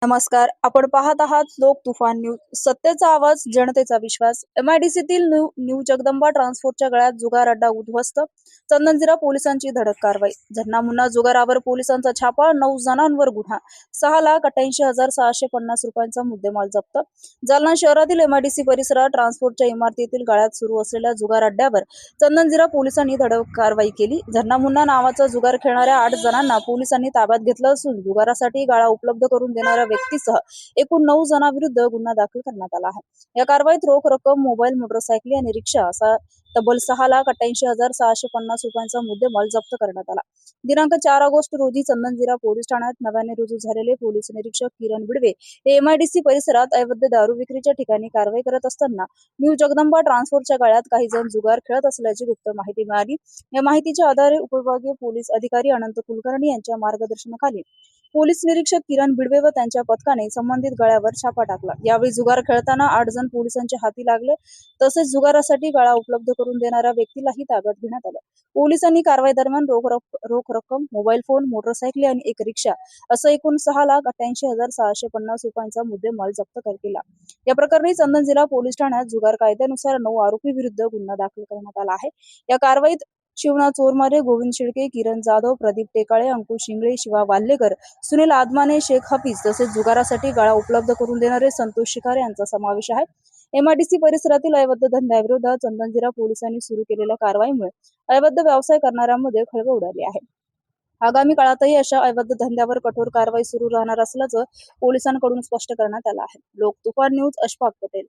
नमस्कार. आपण पाहत आहात लोक तुफान न्यूज. सत्तेचा आवाज, जनतेचा विश्वास. एमआयडीसीतील न्यू जगदंबा ट्रान्सपोर्टच्या गळ्यात जुगार अड्डा उद्ध्वस्त. चंदनजीरा पोलिसांची धडक कारवाई. झन्ना जुगारावर पोलिसांचा छापा. 9 जणांवर गुन्हा. 6,88,650 रुपयांचा मुद्देमाल जप्त. जालना शहरातील एमआयडीसी परिसरात ट्रान्सपोर्टच्या इमारतीतील गाळ्यात सुरू असलेल्या जुगार अड्ड्यावर चंदनजीरा पोलिसांनी धडक कारवाई केली. झन्ना नावाचा जुगार खेळणाऱ्या 8 जणांना पोलिसांनी ताब्यात घेतलं असून जुगारासाठी गाळा उपलब्ध करून देणाऱ्या व्यक्तीसह एकूण 9 जणांविरुद्ध गुन्हा दाखल करण्यात आला आहे. या कारवाईत रोख रक्कम, मोबाईल, मोटरसायकली आणि रिक्षा असा तब्बल 6,88,650 रुपयांचा मुद्देमाल जप्त करण्यात आला. दिनांक 4 ऑगस्ट रोजी चंदनजीरा पोलीस ठाण्यात नव्याने रुजू झालेले पोलीस निरीक्षक किरण बिडवे हे एमआयडीसी परिसरात अवैध दारू विक्रीच्या ठिकाणी कारवाई करत असताना न्यू जगदंबा ट्रान्सपोर्टच्या गाळ्यात काही जण जुगार खेळत असल्याची गुप्त माहिती मिळाली. या माहितीच्या आधारे उपविभागीय पोलीस अधिकारी अनंत कुलकर्णी यांच्या मार्गदर्शनाखाली पोलीस निरीक्षक किरण बिडवे व त्यांच्या पथकाने संबंधित गळ्यावर छापा टाकला. यावेळी जुगार खेळताना 8 जण पोलिसांच्या हाती लागले. तसेच जुगारासाठी गाळा उपलब्ध करून देणाऱ्या व्यक्तीलाही ताब्यात घेण्यात आलं. पोलिसांनी कारवाई दरम्यान रोख रक्कम, मोबाईल फोन, मोटरसायकली आणि एक रिक्षा असं एकूण 6,88,650 रुपयांचा मुद्देमाल जप्त केला. या प्रकरणी चंदन जिल्हा पोलीस ठाण्यात जुगार कायद्यानुसार 9 आरोपी विरुद्ध गुन्हा दाखल करण्यात आला आहे. या कारवाईत शिवनाथ चोरमारे, गोविंद शिळके, किरण जाधव, प्रदीप टेकाळे, अंकुश शिंगळे, शिवा वाल्लेकर, सुनील आदमाने, शेख हफीज तसेच जुगारासाठी गाळा उपलब्ध करून देणारे संतोष शिकारे यांचा समावेश आहे. एमआयडीसी परिसरातील अवैध धंद्याविरोधात चंदनजीरा पोलिसांनी सुरू केलेल्या कारवाईमुळे अवैध व्यवसाय करणाऱ्यांमध्ये खळबळ उडाली आहे. आगामी काळातही अशा अवैध धंद्यावर कठोर कारवाई सुरू राहणार असल्याचं पोलिसांकडून स्पष्ट करण्यात आलं आहे. लोक तुफान न्यूज, अशफाक पटेल.